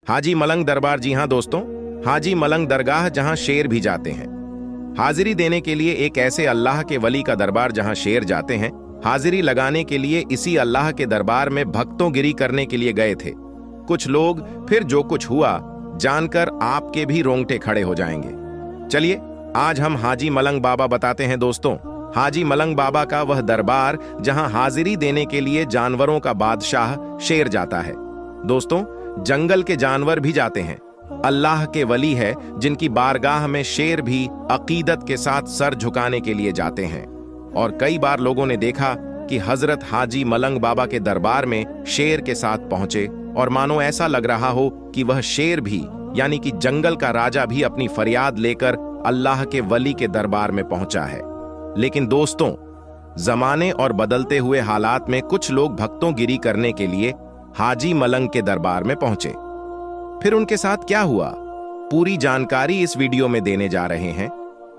हाजी मलंग दरबार। जी हाँ दोस्तों, हाजी मलंग दरगाह जहां शेर भी जाते हैं हाजिरी देने के लिए। एक ऐसे अल्लाह के वली का दरबार जहां शेर जाते हैं हाजिरी लगाने के लिए। इसी अल्लाह के दरबार में भक्तों गिरी करने के लिए गए थे कुछ लोग। फिर जो कुछ हुआ जानकर आपके भी रोंगटे खड़े हो जाएंगे। चलिए आज हम हाजी मलंग बाबा बताते हैं दोस्तों। हाजी मलंग बाबा का वह दरबार जहां हाजिरी देने के लिए जानवरों का बादशाह शेर जाता है। दोस्तों, जंगल के जानवर भी जाते हैं। अल्लाह के वली है जिनकी बारगाह में शेर भी अकीदत के साथ सर झुकाने के लिए जाते हैं। और कई बार लोगों ने देखा कि हजरत हाजी मलंग बाबा के दरबार में शेर के साथ पहुंचे और मानो ऐसा लग रहा हो कि वह शेर भी यानी कि जंगल का राजा भी अपनी फरियाद लेकर अल्लाह के वली के दरबार में पहुंचा है। लेकिन दोस्तों, जमाने और बदलते हुए हालात में कुछ लोग भक्तों गिरी करने के लिए हाजी मलंग के दरबार में पहुंचे। फिर उनके साथ क्या हुआ, पूरी जानकारी इस वीडियो में देने जा रहे हैं।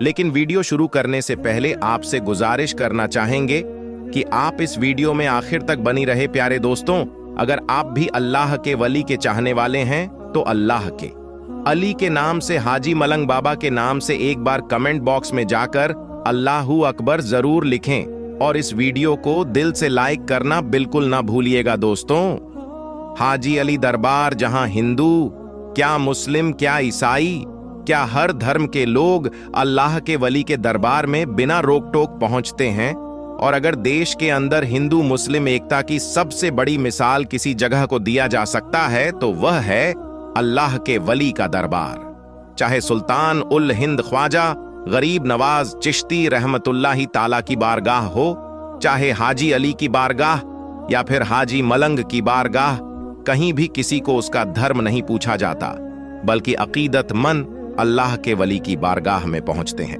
लेकिन वीडियो शुरू करने से पहले आपसे गुजारिश करना चाहेंगे कि आप इस वीडियो में आखिर तक बनी रहे। प्यारे दोस्तों, अगर आप भी अल्लाह के वली के चाहने वाले हैं तो अल्लाह के अली के नाम से हाजी मलंग बाबा के नाम से एक बार कमेंट बॉक्स में जाकर अल्लाहू अकबर जरूर लिखें और इस वीडियो को दिल से लाइक करना बिल्कुल ना भूलिएगा दोस्तों। हाजी अली दरबार जहां हिंदू क्या मुस्लिम क्या ईसाई क्या हर धर्म के लोग अल्लाह के वली के दरबार में बिना रोक टोक पहुंचते हैं। और अगर देश के अंदर हिंदू मुस्लिम एकता की सबसे बड़ी मिसाल किसी जगह को दिया जा सकता है तो वह है अल्लाह के वली का दरबार। चाहे सुल्तान उल हिंद ख्वाजा गरीब नवाज चिश्ती रहमतुल्लाही ताला की बारगाह हो, चाहे हाजी अली की बारगाह या फिर हाजी मलंग की बारगाह, कहीं भी किसी को उसका धर्म नहीं पूछा जाता, बल्कि अकीदतमंद अल्लाह के वली की बारगाह में पहुंचते हैं।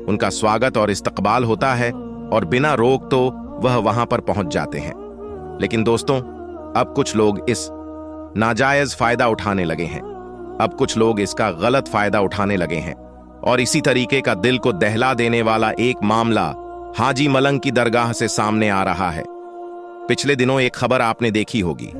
उनका स्वागत और इस्तकबाल होता है और बिना रोक तो वह वहां पर पहुंच जाते हैं। लेकिन दोस्तों, अब कुछ लोग इस नाजायज फायदा उठाने लगे हैं। अब कुछ लोग इसका गलत फायदा उठाने लगे हैं और इसी तरीके का दिल को दहला देने वाला एक मामला हाजी मलंग की दरगाह से सामने आ रहा है। पिछले दिनों एक खबर आपने देखी होगी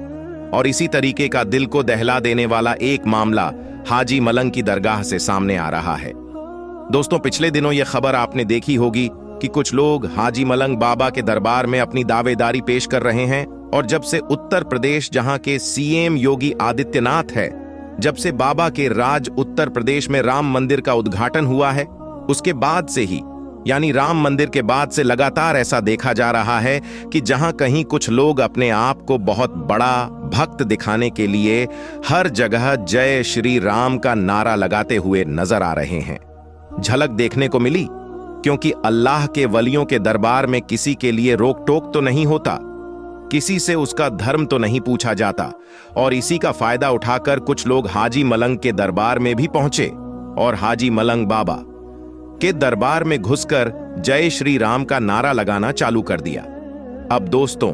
और इसी तरीके का दिल को दहला देने वाला एक मामला हाजी मलंग की दरगाह से सामने आ रहा है। दोस्तों, पिछले दिनों यह खबर आपने देखी होगी कि कुछ लोग हाजी मलंग बाबा के दरबार में अपनी दावेदारी पेश कर रहे हैं। और जब से उत्तर प्रदेश जहां के सीएम योगी आदित्यनाथ है, जब से बाबा के राज उत्तर प्रदेश में राम मंदिर का उद्घाटन हुआ है, उसके बाद से ही यानी राम मंदिर के बाद से लगातार ऐसा देखा जा रहा है कि जहां कहीं कुछ लोग अपने आप को बहुत बड़ा भक्त दिखाने के लिए हर जगह जय श्री राम का नारा लगाते हुए नजर आ रहे हैं। झलक देखने को मिली क्योंकि अल्लाह के वलियों के दरबार में किसी के लिए रोक टोक तो नहीं होता, किसी से उसका धर्म तो नहीं पूछा जाता। और इसी का फायदा उठाकर कुछ लोग हाजी मलंग के दरबार में भी पहुंचे और हाजी मलंग बाबा के दरबार में घुसकर जय श्री राम का नारा लगाना चालू कर दिया। अब दोस्तों,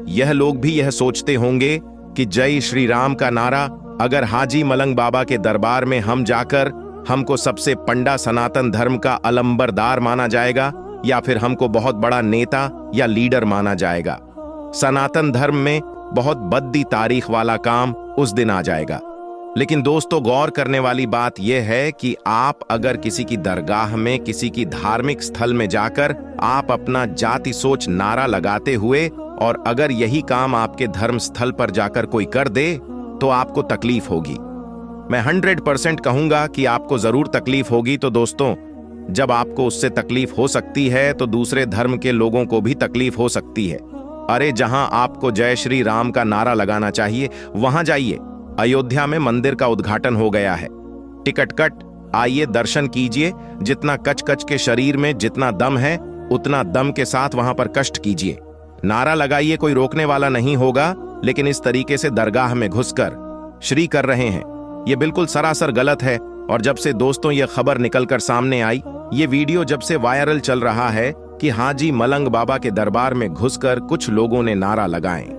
यह लोग भी यह सोचते होंगे कि जय श्री राम का नारा अगर हाजी मलंग बाबा के दरबार में हम जाकर हमको सबसे पंडा सनातन धर्म का अलंबरदार माना जाएगा या फिर हमको बहुत बड़ा नेता या लीडर माना जाएगा। सनातन धर्म में बहुत बद्दी तारीख वाला काम उस दिन आ जाएगा। लेकिन दोस्तों, गौर करने वाली बात यह है कि आप अगर किसी की दरगाह में किसी की धार्मिक स्थल में जाकर आप अपना जाति सोच नारा लगाते हुए और अगर यही काम आपके धर्म स्थल पर जाकर कोई कर दे तो आपको तकलीफ होगी। मैं 100% कहूंगा कि आपको जरूर तकलीफ होगी। तो दोस्तों, जब आपको उससे तकलीफ हो सकती है तो दूसरे धर्म के लोगों को भी तकलीफ हो सकती है। अरे, जहां आपको जय श्री राम का नारा लगाना चाहिए वहां जाइए। अयोध्या में मंदिर का उद्घाटन हो गया है, टिकट कट, आइए दर्शन कीजिए। जितना कच कच के शरीर में जितना दम है उतना दम के साथ वहां पर कष्ट कीजिए, नारा लगाइए, कोई रोकने वाला नहीं होगा। लेकिन इस तरीके से दरगाह में घुसकर श्री कर रहे हैं, यह बिल्कुल सरासर गलत है। और जब से दोस्तों यह खबर निकलकर सामने आई, ये वीडियो जब से वायरल चल रहा है कि हाजी मलंग बाबा के दरबार में घुसकर कुछ लोगों ने नारा लगाए,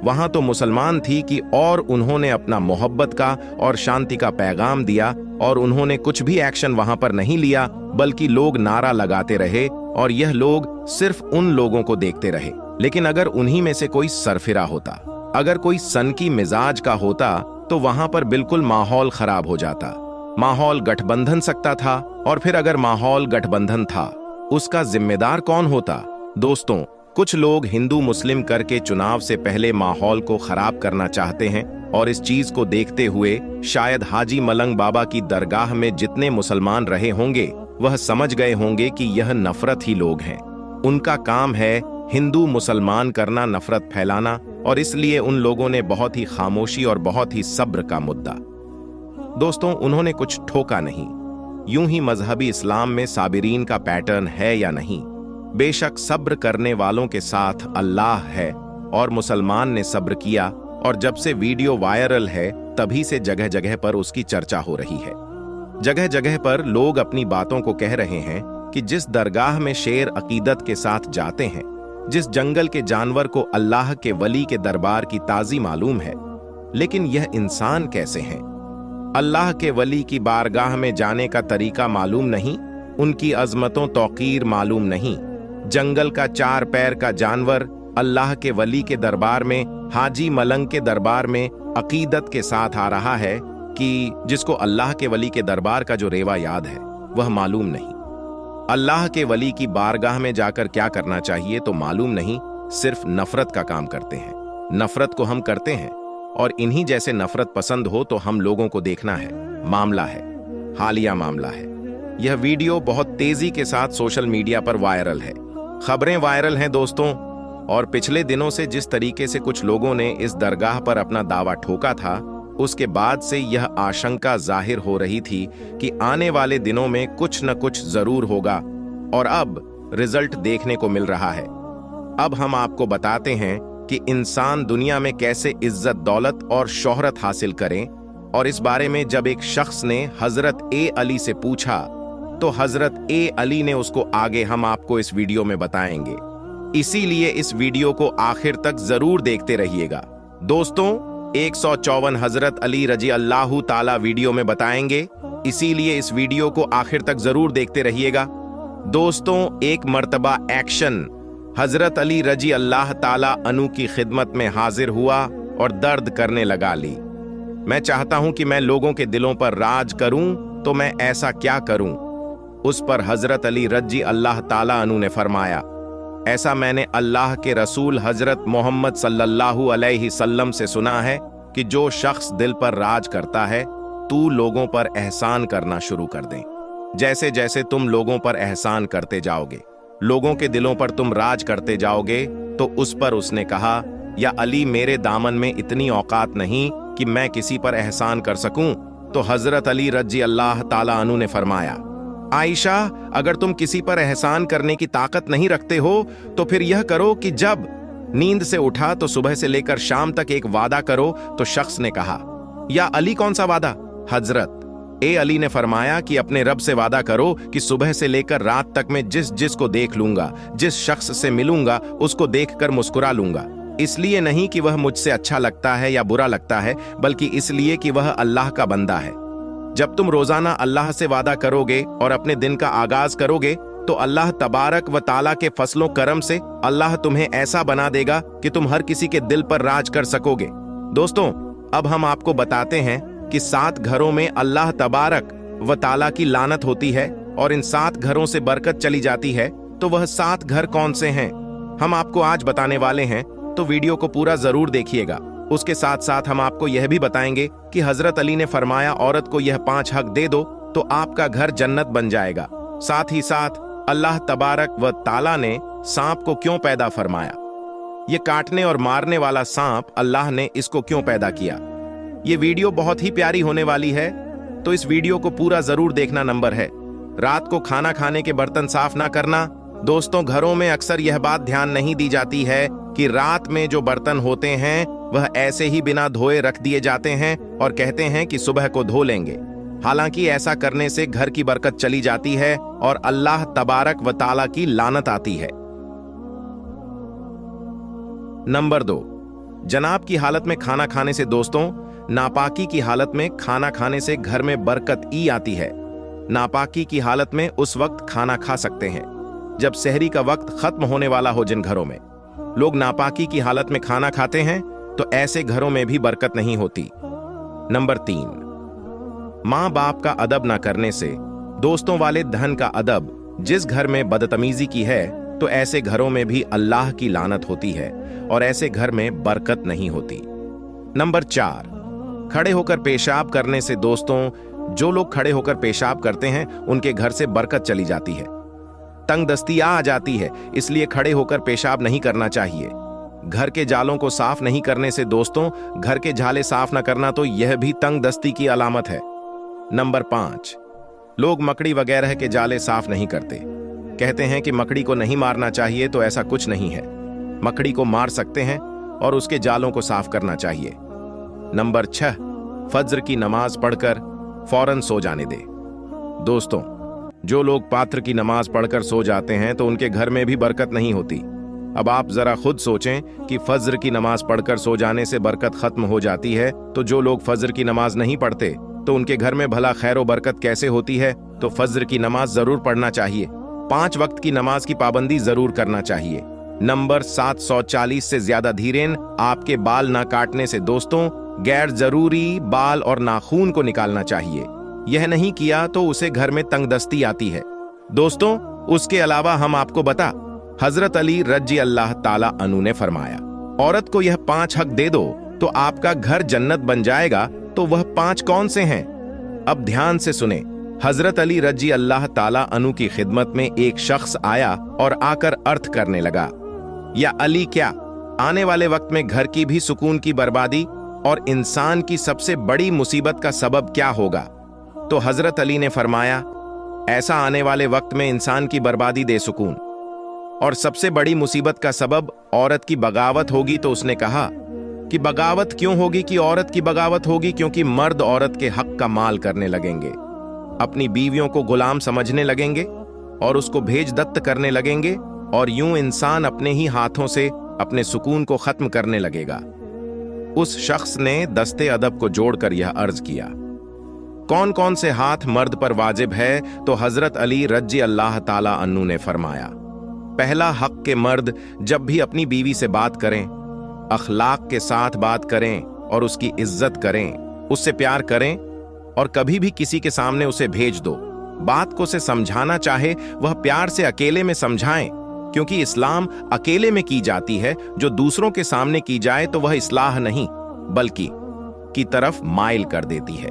वहां तो मुसलमान थी कि और उन्होंने अपना मोहब्बत का और शांति का पैगाम दिया और उन्होंने कुछ भी एक्शन वहां पर नहीं लिया, बल्कि लोग नारा लगाते रहे और यह लोग सिर्फ उन लोगों को देखते रहे। लेकिन अगर उन्हीं में से कोई सरफिरा होता, अगर कोई सनकी मिजाज का होता तो वहां पर बिल्कुल माहौल खराब हो जाता। माहौल गठबंधन सकता था, और फिर अगर माहौल गठबंधन था, उसका जिम्मेदार कौन होता? दोस्तों, कुछ लोग हिंदू मुस्लिम करके चुनाव से पहले माहौल को खराब करना चाहते हैं, और इस चीज को देखते हुए शायद हाजी मलंग बाबा की दरगाह में जितने मुसलमान रहे होंगे वह समझ गए होंगे कि यह नफरत ही लोग हैं। उनका काम है हिंदू मुसलमान करना, नफरत फैलाना, और इसलिए उन लोगों ने बहुत ही खामोशी और बहुत ही सब्र का मुद्दा। दोस्तों, उन्होंने कुछ ठोका नहीं। यूं ही मजहबी इस्लाम में साबिरीन का पैटर्न है या नहीं? बेशक सब्र करने वालों के साथ अल्लाह है, और मुसलमान ने सब्र किया, और जब से वीडियो वायरल है तभी से जगह जगह पर उसकी चर्चा हो रही है। जगह जगह पर लोग अपनी बातों को कह रहे हैं कि जिस दरगाह में शेर अकीदत के साथ जाते हैं, जिस जंगल के जानवर को अल्लाह के वली के दरबार की ताजी मालूम है, लेकिन यह इंसान कैसे हैं? अल्लाह के वली की बारगाह में जाने का तरीका मालूम नहीं, उनकी अजमतों तौकीर मालूम नहीं। जंगल का 4 पैर का जानवर अल्लाह के वली के दरबार में, हाजी मलंग के दरबार में अकीदत के साथ आ रहा है कि जिसको अल्लाह के वली के दरबार का जो रेवा याद है वह मालूम नहीं। अल्लाह के वली की बारगाह में जाकर क्या करना चाहिए तो मालूम नहीं, सिर्फ नफरत का काम करते हैं। नफरत को हम करते हैं, और इन्हीं जैसे नफरत पसंद हो तो हम लोगों को देखना है। मामला है, हालिया मामला है। यह वीडियो बहुत तेजी के साथ सोशल मीडिया पर वायरल है। खबरें वायरल हैं दोस्तों, और पिछले दिनों से जिस तरीके से कुछ लोगों ने इस दरगाह पर अपना दावा ठोका था, उसके बाद से यह आशंका जाहिर हो रही थी कि आने वाले दिनों में कुछ न कुछ जरूर होगा, और अब रिजल्ट देखने को मिल रहा है। अब हम आपको बताते हैं कि इंसान दुनिया में कैसे इज्जत, दौलत और शोहरत हासिल करें, और इस बारे में जब एक शख्स ने हजरत ए अली से पूछा तो हजरत ए अली ने उसको आगे हम आपको इस वीडियो में बताएंगे। इसीलिए इस वीडियो को आखिर तक जरूर देखते रहिएगा। दोस्तों, 154 हजरत अली रजी अल्लाह ताला वीडियो में बताएंगे, इसीलिए इस वीडियो को आखिर तक जरूर देखते रहिएगा। दोस्तों, एक मर्तबा एक्शन हजरत अली रजी अल्लाह ताला अनु की खिदमत में हाजिर हुआ और दर्द करने लगा ली। मैं चाहता हूं कि मैं लोगों के दिलों पर राज करूं, तो मैं ऐसा क्या करूं? उस पर हजरत अली रजी अल्लाह ताला अनु ने फरमाया, ऐसा मैंने अल्लाह के रसूल हजरत मोहम्मद सल्लल्लाहु अलैहि सल्लम से सुना है कि जो शख्स दिल पर राज करता है, तू लोगों पर एहसान करना शुरू कर दे। जैसे जैसे तुम लोगों पर एहसान करते जाओगे, लोगों के दिलों पर तुम राज करते जाओगे। तो उस पर उसने कहा, या अली, मेरे दामन में इतनी औकात नहीं कि मैं किसी पर एहसान कर सकूं। तो हजरत अली रजी अल्लाह ताला अन्हु ने फरमाया, आयशा, अगर तुम किसी पर एहसान करने की ताकत नहीं रखते हो तो फिर यह करो कि जब नींद से उठा तो सुबह से लेकर शाम तक एक वादा करो। तो शख्स ने कहा, या अली, कौन सा वादा? हजरत ए अली ने फरमाया कि अपने रब से वादा करो कि सुबह से लेकर रात तक में जिस जिस को देख लूंगा, जिस शख्स से मिलूंगा, उसको देखकर मुस्कुरा लूंगा। इसलिए नहीं कि वह मुझसे अच्छा लगता है या बुरा लगता है, बल्कि इसलिए कि वह अल्लाह का बंदा है। जब तुम रोजाना अल्लाह से वादा करोगे और अपने दिन का आगाज करोगे तो अल्लाह तबारक व ताला के फसलों करम से अल्लाह तुम्हें ऐसा बना देगा कि तुम हर किसी के दिल पर राज कर सकोगे। दोस्तों, अब हम आपको बताते हैं कि 7 घरों में अल्लाह तबारक व ताला की लानत होती है और इन 7 घरों से बरकत चली जाती है। तो वह 7 घर कौन से हैं, हम आपको आज बताने वाले हैं, तो वीडियो को पूरा जरूर देखिएगा। उसके साथ साथ हम आपको यह भी बताएंगे कि हजरत अली ने फरमाया, औरत को यह 5 हक दे दो तो आपका घर जन्नत बन जाएगा। साथ ही साथ अल्लाह तबारक व ताला ने सांप को क्यों पैदा फरमाया, ये काटने और मारने वाला सांप अल्लाह ने इसको क्यों पैदा किया। ये वीडियो बहुत ही प्यारी होने वाली है, तो इस वीडियो को पूरा जरूर देखना। नंबर है, रात को खाना खाने के बर्तन साफ ना करना। दोस्तों, घरों में अक्सर यह बात ध्यान नहीं दी जाती है कि रात में जो बर्तन होते हैं वह ऐसे ही बिना धोए रख दिए जाते हैं और कहते हैं कि सुबह को धो लेंगे। हालांकि ऐसा करने से घर की बरकत चली जाती है और अल्लाह तबारक व ताला की लानत आती है। नंबर 2, जनाब की हालत में खाना खाने से दोस्तों, नापाकी की हालत में खाना खाने से घर में बरकत ही आती है। नापाकी की हालत में उस वक्त खाना खा सकते हैं जब सहरी का वक्त खत्म होने वाला हो। जिन घरों में लोग नापाकी की हालत में खाना खाते हैं तो ऐसे घरों में भी बरकत नहीं होती। नंबर 3, माँ बाप का अदब न करने से। दोस्तों वाले धन का अदब, जिस घर में बदतमीजी की है तो ऐसे घरों में भी अल्लाह की लानत होती है और ऐसे घर में बरकत नहीं होती। नंबर 4, खड़े होकर पेशाब करने से। दोस्तों, जो लोग खड़े होकर पेशाब करते हैं उनके घर से बरकत चली जाती है, तंगदस्ती आ जाती है, इसलिए खड़े होकर पेशाब नहीं करना चाहिए। घर के जालों को साफ नहीं करने से। दोस्तों, घर के झाले साफ न करना तो यह भी तंगदस्ती की अलामत है। नंबर 5, लोग मकड़ी वगैरह के जाले साफ नहीं करते। कहते हैं कि मकड़ी को नहीं मारना चाहिए, तो ऐसा कुछ नहीं है। मकड़ी को मार सकते हैं और उसके जालों को साफ करना चाहिए। नंबर 6, फज्र की नमाज पढ़कर फौरन सो जाने दे। दोस्तों, जो लोग पात्र की नमाज पढ़कर सो जाते हैं तो उनके घर में भी बरकत नहीं होती। अब आप जरा खुद सोचें कि फज्र की नमाज पढ़कर सो जाने से बरकत खत्म हो जाती है, तो जो लोग फज्र की नमाज नहीं पढ़ते तो उनके घर में भला खैर व बरकत कैसे होती है। तो फज्र की नमाज जरूर पढ़ना चाहिए, 5 वक्त की नमाज की पाबंदी जरूर करना चाहिए। नंबर 740 से ज्यादा धीरेन आपके बाल ना काटने से। दोस्तों, गैर जरूरी बाल और नाखून को निकालना चाहिए। यह नहीं किया तो उसे घर में तंगदस्ती आती है। दोस्तों, उसके अलावा हम आपको बता, हजरत अली रजी अल्लाह ताला अनु ने फरमाया, औरत को यह 5 हक दे दो तो आपका घर जन्नत बन जाएगा। तो वह 5 कौन से हैं? अब ध्यान से सुने। हजरत अली रजी अल्लाह ताला अनु की खिदमत में एक शख्स आया और आकर अर्थ करने लगा, या अली, क्या आने वाले वक्त में घर की भी सुकून की बर्बादी और इंसान की सबसे बड़ी मुसीबत का सबब क्या होगा? तो हजरत अली ने फरमाया, ऐसा आने वाले वक्त में इंसान की बर्बादी दे सुकून और सबसे बड़ी मुसीबत का सबब औरत की बगावत होगी। तो उसने कहा कि बगावत क्यों होगी? कि औरत की बगावत होगी क्योंकि मर्द औरत के हक का माल करने लगेंगे, अपनी बीवियों को गुलाम समझने लगेंगे और उसको भेज दत्त करने लगेंगे, और यूं इंसान अपने ही हाथों से अपने सुकून को खत्म करने लगेगा। उस शख्स ने दस्ते अदब को जोड़कर यह अर्ज किया, कौन कौन से हाथ मर्द पर वाजिब है? तो हजरत अली रजी अल्लाह ताला अन्नु ने फरमाया, पहला हक के मर्द जब भी अपनी बीवी से बात करें, अखलाक के साथ बात करें और उसकी इज्जत करें, उससे प्यार करें और कभी भी किसी के सामने उसे भेज दो। बात को उसे समझाना चाहे वह प्यार से अकेले में समझाएं, क्योंकि इस्लाम अकेले में की जाती है। जो दूसरों के सामने की जाए तो वह इस्लाह नहीं बल्कि की तरफ माइल कर देती है।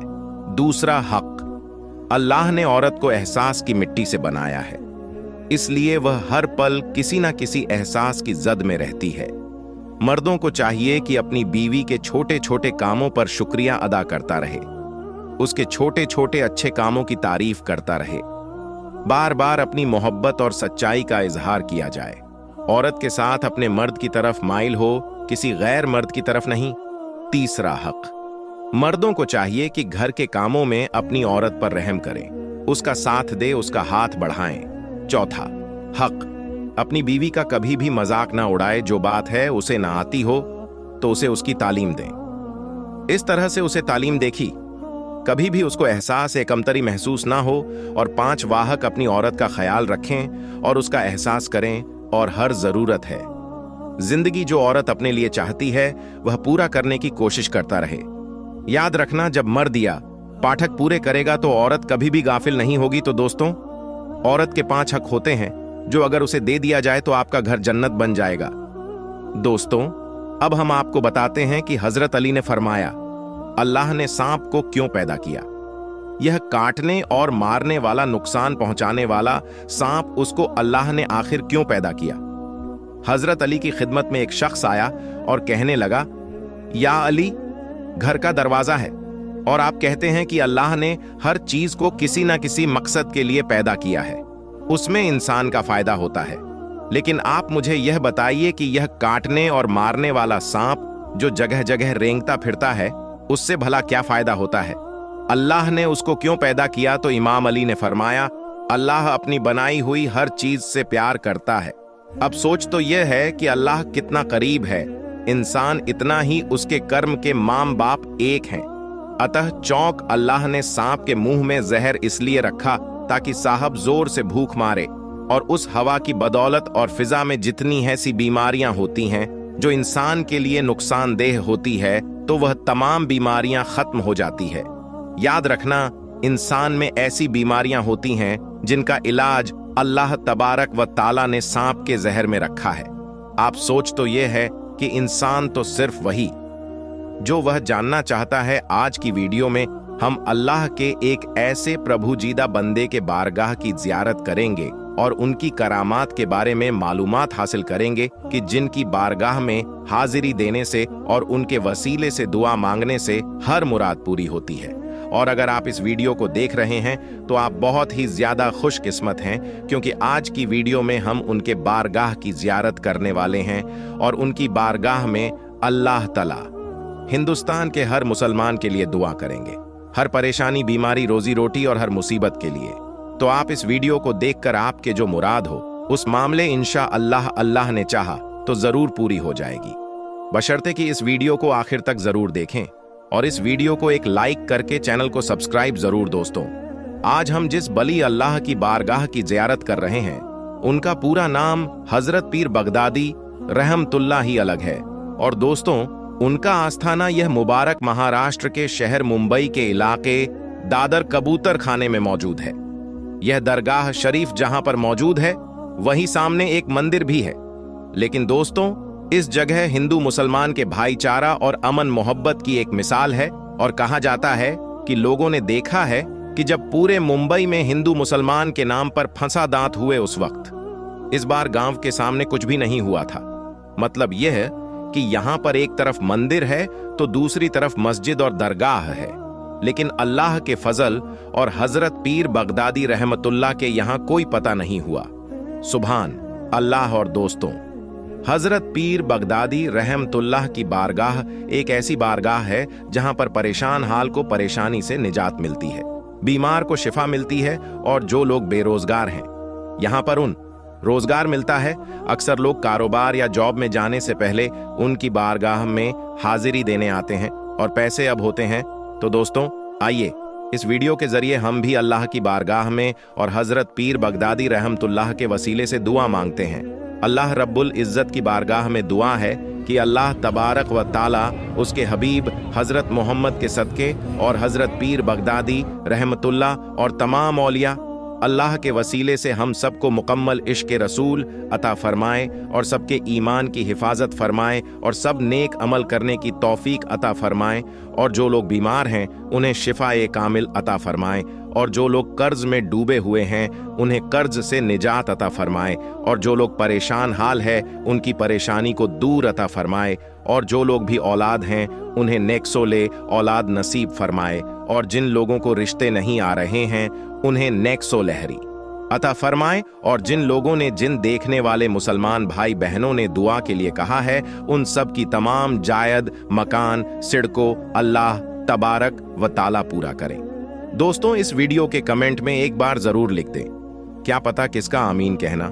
दूसरा हक, अल्लाह ने औरत को एहसास की मिट्टी से बनाया है, इसलिए वह हर पल किसी ना किसी एहसास की जद में रहती है। मर्दों को चाहिए कि अपनी बीवी के छोटे छोटे कामों पर शुक्रिया अदा करता रहे, उसके छोटे छोटे अच्छे कामों की तारीफ करता रहे, बार बार अपनी मोहब्बत और सच्चाई का इजहार किया जाए। औरत के साथ अपने मर्द की तरफ माइल हो, किसी गैर मर्द की तरफ नहीं। तीसरा हक, मर्दों को चाहिए कि घर के कामों में अपनी औरत पर रहम करें, उसका साथ दे, उसका हाथ बढ़ाएं। चौथा हक, अपनी बीवी का कभी भी मजाक ना उड़ाए, जो बात है उसे ना आती हो तो उसे उसकी तालीम दें। इस तरह से उसे तालीम देखी, कभी भी उसको एहसास कमतरी महसूस ना हो। और 5 वाहक, अपनी औरत का ख्याल रखें और उसका एहसास करें, और हर जरूरत है जिंदगी जो औरत अपने लिए चाहती है वह पूरा करने की कोशिश करता रहे। याद रखना, जब मर दिया पाठक पूरे करेगा तो औरत कभी भी गाफिल नहीं होगी। तो दोस्तों, औरत के 5 हक होते हैं जो अगर उसे दे दिया जाए तो आपका घर जन्नत बन जाएगा। दोस्तों, अब हम आपको बताते हैं कि हजरत अली ने फरमाया, अल्लाह ने सांप को क्यों पैदा किया। यह काटने और मारने वाला, नुकसान पहुंचाने वाला सांप, उसको अल्लाह ने आखिर क्यों पैदा किया? हजरत अली की खिदमत में एक शख्स आया और कहने लगा, या अली, घर का दरवाजा है और आप कहते हैं कि अल्लाह ने हर चीज को किसी ना किसी मकसद के लिए पैदा किया है, उसमें इंसान का फायदा होता है, लेकिन आप मुझे यह बताइए कि यह काटने और मारने वाला सांप जो जगह जगह रेंगता फिरता है, उससे भला क्या फायदा होता है? अल्लाह ने उसको क्यों पैदा किया? तो इमाम अली ने फरमाया, अल्लाह अपनी बनाई हुई हर चीज से प्यार करता है। अब सोच तो यह है कि अल्लाह कितना करीब है, इंसान इतना ही उसके कर्म के माम बाप एक हैं। अतः चौंक, अल्लाह ने सांप के मुंह में जहर इसलिए रखा ताकि साहब जोर से भूख मारे, और उस हवा की बदौलत और फिजा में जितनी ऐसी बीमारियां होती हैं जो इंसान के लिए नुकसानदेह होती है, तो वह तमाम बीमारियां खत्म हो जाती है। याद रखना, इंसान में ऐसी बीमारियां होती हैं जिनका इलाज अल्लाह तबारक व ताला ने सांप के जहर में रखा है। आप सोच तो यह है कि इंसान तो सिर्फ वही जो वह जानना चाहता है। आज की वीडियो में हम अल्लाह के एक ऐसे प्रभुजीदा बंदे के बारगाह की ज़ियारत करेंगे और उनकी करामात के बारे में मालूमात हासिल करेंगे कि जिनकी बारगाह में हाजिरी देने से और उनके वसीले से दुआ मांगने से हर मुराद पूरी होती है। और अगर आप इस वीडियो को देख रहे हैं तो आप बहुत ही ज्यादा खुशकिस्मत हैं, क्योंकि आज की वीडियो में हम उनके बारगाह की ज़ियारत करने वाले हैं और उनकी बारगाह में अल्लाह तआला हिंदुस्तान के हर मुसलमान के लिए दुआ करेंगे, हर परेशानी, बीमारी, रोजी रोटी और हर मुसीबत के लिए। तो आप इस वीडियो को देखकर आपके जो मुराद हो उस मामले इंशा अल्लाह ने चाहा तो जरूर पूरी हो जाएगी, बशर्ते कि इस वीडियो को आखिर तक जरूर देखें और इस वीडियो को एक लाइक करके चैनल को सब्सक्राइब जरूर। दोस्तों, आज हम जिस बली अल्लाह की बारगाह की ज़ियारत कर रहे हैं उनका पूरा नाम हजरत पीर बगदादी रहमतुल्लाह ही अलग है। और दोस्तों, उनका आस्थाना यह मुबारक महाराष्ट्र के शहर मुंबई के इलाके दादर कबूतर खाने में मौजूद है। यह दरगाह शरीफ जहां पर मौजूद है वहीं सामने एक मंदिर भी है। लेकिन दोस्तों, इस जगह हिंदू मुसलमान के भाईचारा और अमन मोहब्बत की एक मिसाल है। और कहा जाता है कि लोगों ने देखा है कि जब पूरे मुंबई में हिंदू मुसलमान के नाम पर फंसा दांत हुए उस वक्त इस बार गांव के सामने कुछ भी नहीं हुआ था। मतलब यह कि यहां पर एक तरफ मंदिर है तो दूसरी तरफ मस्जिद और दरगाह है, लेकिन अल्लाह के फजल और हजरत पीर बगदादी रहमतुल्लाह के यहां कोई पता नहीं हुआ। सुभान अल्लाह। और दोस्तों, हजरत पीर बगदादी रहमतुल्लाह की बारगाह एक ऐसी बारगाह है जहां पर परेशान हाल को परेशानी से निजात मिलती है, बीमार को शिफा मिलती है और जो लोग बेरोजगार हैं यहां पर उन रोजगार मिलता है। अक्सर लोग कारोबार या जॉब में जाने से पहले उनकी बारगाह में हाजिरी देने आते हैं और पैसे अब होते हैं। तो दोस्तों, आइए इस वीडियो के जरिए हम भी अल्लाह की बारगाह में और हजरत पीर बगदादी रहमतुल्लाह के वसीले से दुआ मांगते हैं। अल्लाह रब्बुल इज्जत की बारगाह में दुआ है कि अल्लाह तबारक व ताला उसके हबीब हजरत मोहम्मद के सदके और हजरत पीर बगदादी रहमतुल्लाह और तमाम औलिया अल्लाह के वसीले से हम सबको मुकम्मल इश्क रसूल अता फरमाए और सबके ईमान की हिफाजत फरमाए और सब नेक अमल करने की तौफीक अता फरमाए। और जो लोग बीमार हैं उन्हें शिफाए कामिल अता फरमाए और जो लोग कर्ज में डूबे हुए हैं उन्हें कर्ज से निजात अता फरमाए और जो लोग परेशान हाल है उनकी परेशानी को दूर अता फरमाए और जो लोग भी औलाद हैं उन्हें नेक्सोले औलाद नसीब फरमाए और जिन लोगों को रिश्ते नहीं आ रहे हैं उन्हें नेक्सो लहरी अता फरमाए और जिन लोगों ने जिन देखने वाले मुसलमान भाई बहनों ने दुआ के लिए कहा है उन सब की तमाम जायद मकान सिड़को अल्लाह तबारक व ताला पूरा करें। दोस्तों, इस वीडियो के कमेंट में एक बार जरूर लिख दें, क्या पता किसका आमीन कहना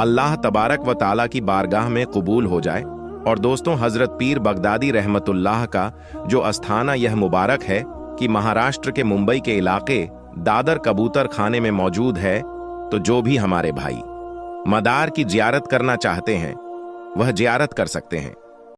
अल्लाह तबारक व ताला की बारगाह में कबूल हो जाए। और दोस्तों, हजरत पीर बगदादी रहमतुल्लाह का जो आस्थाना यह मुबारक है कि महाराष्ट्र के मुंबई के इलाके दादर कबूतर खाने में मौजूद है। तो जो भी हमारे भाई मदार की ज़ियारत करना चाहते हैं वह ज़ियारत कर सकते हैं।